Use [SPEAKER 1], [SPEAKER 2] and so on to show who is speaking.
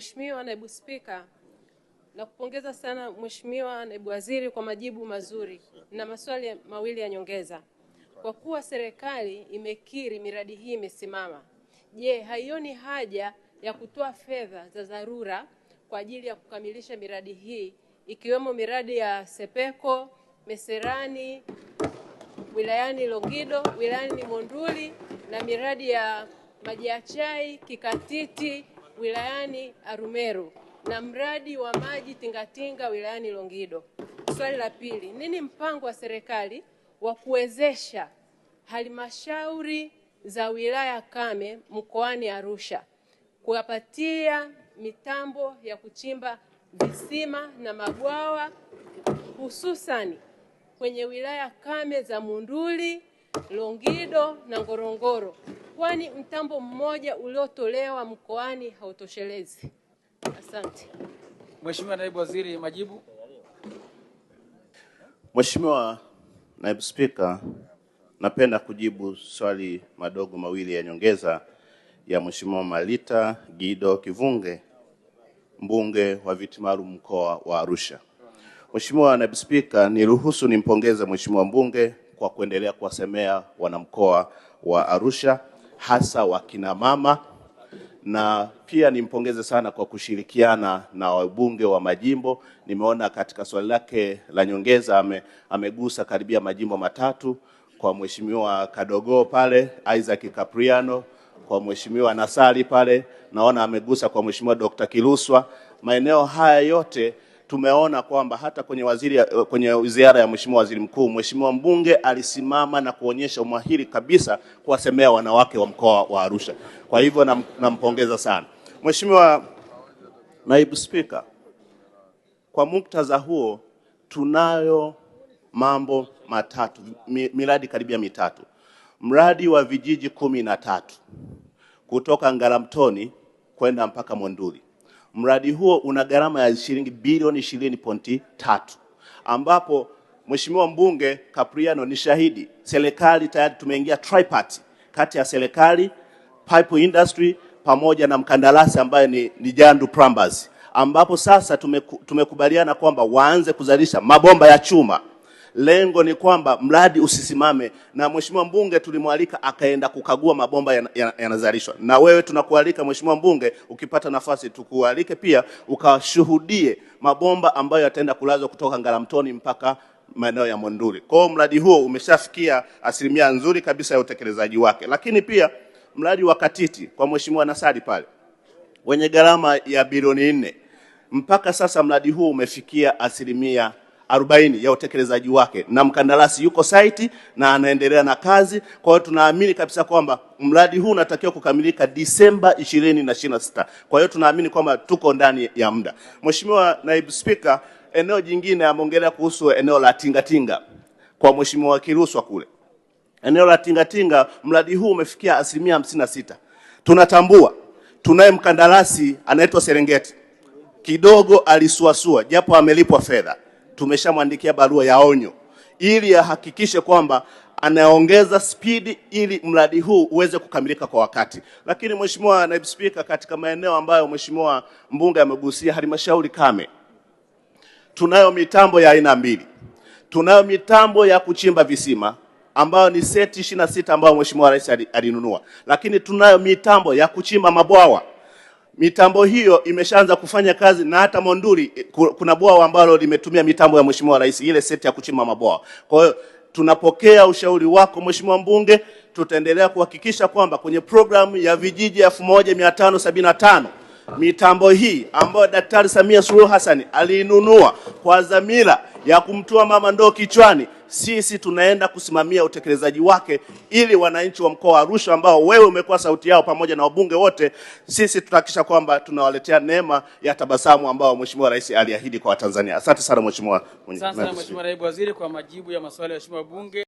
[SPEAKER 1] Mheshimiwa Naibu Spika, nakupongeza sana Mheshimiwa Naibu Waziri kwa majibu mazuri na maswali mawili ya nyongeza. Kwa kuwa serikali imekiri miradi hii imesimama, je, haioni haja ya kutoa fedha za dharura kwa ajili ya kukamilisha miradi hii ikiwemo miradi ya Sepeko, Meserani, wilayani Longido, wilayani Monduli na miradi ya Maji ya Chai, Kikatiti, wilayani Arumeru na mradi wa maji Tingatinga wilayani Longido. Swali la pili, nini mpango wa serikali wa kuwezesha halmashauri za wilaya kame mkoani Arusha kuwapatia mitambo ya kuchimba visima na mabwawa hususani kwenye wilaya kame za Monduli, Longido na Ngorongoro, kwani mtambo mmoja uliotolewa mkoani hautoshelezi? Asante.
[SPEAKER 2] Mheshimiwa Naibu Waziri, majibu.
[SPEAKER 3] Mheshimiwa Naibu Spika, napenda kujibu swali madogo mawili ya nyongeza ya Mheshimiwa Malita Guido Kivunge, mbunge wa viti maalum mkoa wa Arusha. Mheshimiwa Naibu Spika, niruhusu nimpongeze Mheshimiwa mbunge kwa kuendelea kuwasemea wanamkoa wa Arusha hasa wakina mama, na pia nimpongeze sana kwa kushirikiana na wabunge wa majimbo. Nimeona katika swali lake la nyongeza amegusa karibia majimbo matatu, kwa Mheshimiwa Kadogo pale, Isaac Capriano, kwa Mheshimiwa Nasali pale, naona amegusa kwa Mheshimiwa Dr. Kiluswa. Maeneo haya yote tumeona kwamba hata kwenye ziara ya Mheshimiwa Waziri Mkuu, Mheshimiwa mbunge alisimama na kuonyesha umahiri kabisa kuwasemea wanawake wa mkoa wa Arusha. Kwa hivyo nampongeza sana. Mheshimiwa Naibu Spika, kwa muktadha huo tunayo mambo matatu, miradi karibia mitatu. Mradi wa vijiji 13 kutoka Ngaramtoni kwenda mpaka Monduli. Mradi huo una gharama ya shilingi bilioni 20.3, ambapo Mheshimiwa mbunge Capriano ni shahidi. Serikali tayari tumeingia tripartite kati ya serikali, pipe industry pamoja na mkandarasi ambaye ni Jandu Plumbers, ambapo sasa tumekubaliana kwamba waanze kuzalisha mabomba ya chuma. Lengo ni kwamba mradi usisimame, na Mheshimiwa mbunge tulimwalika akaenda kukagua mabomba yanazalishwa. Na wewe tunakualika Mheshimiwa mbunge, ukipata nafasi tukualike pia ukashuhudie mabomba ambayo yataenda kulazwa kutoka Ngaramtoni mpaka maeneo ya Monduli. Kwa hiyo mradi huo umeshafikia asilimia nzuri kabisa ya utekelezaji wake. Lakini pia mradi wa Katiti kwa Mheshimiwa Nasari pale wenye gharama ya bilioni 4, mpaka sasa mradi huo umefikia asilimia 40 ya utekelezaji wake, na mkandarasi yuko site na anaendelea na kazi. Kwa hiyo tunaamini kabisa kwamba mradi huu unatakiwa kukamilika Disemba 2026. Kwa hiyo tunaamini kwamba tuko ndani ya muda. Mheshimiwa Naibu Spika, eneo jingine ameongelea kuhusu eneo la Tingatinga kwa Mheshimiwa Kiluswa kule. Eneo la Tingatinga mradi huu umefikia asilimia 56. Tunatambua tunaye mkandarasi anaitwa Serengeti, kidogo alisuasua japo amelipwa fedha. Tumeshamwandikia barua ya onyo ili ahakikishe kwamba anaongeza speed ili mradi huu uweze kukamilika kwa wakati. Lakini Mheshimiwa Naibu Spika, katika maeneo ambayo Mheshimiwa mbunge amegusia, halmashauri kame, tunayo mitambo ya aina mbili. Tunayo mitambo ya kuchimba visima ambayo ni seti 26 ambayo Mheshimiwa Rais alinunua, lakini tunayo mitambo ya kuchimba mabwawa. Mitambo hiyo imeshaanza kufanya kazi, na hata Monduli kuna bwawa ambalo limetumia mitambo ya Mheshimiwa Rais, ile seti ya kuchimba mabwawa. Kwa hiyo tunapokea ushauri wako Mheshimiwa mbunge, tutaendelea kuhakikisha kwamba kwenye programu ya vijiji 1575 mitambo hii ambayo Daktari Samia Suluhu Hassan aliinunua kwa dhamira ya kumtua mama ndoo kichwani, sisi tunaenda kusimamia utekelezaji wake ili wananchi wa mkoa wa Arusha ambao wewe umekuwa sauti yao pamoja na wabunge wote, sisi tutahakikisha kwamba tunawaletea neema ya tabasamu ambao Mheshimiwa Rais aliahidi kwa Watanzania. Asante sana Mheshimiwa.
[SPEAKER 2] Asante sana Mheshimiwa Naibu Waziri kwa majibu ya maswali ya Mheshimiwa Bunge.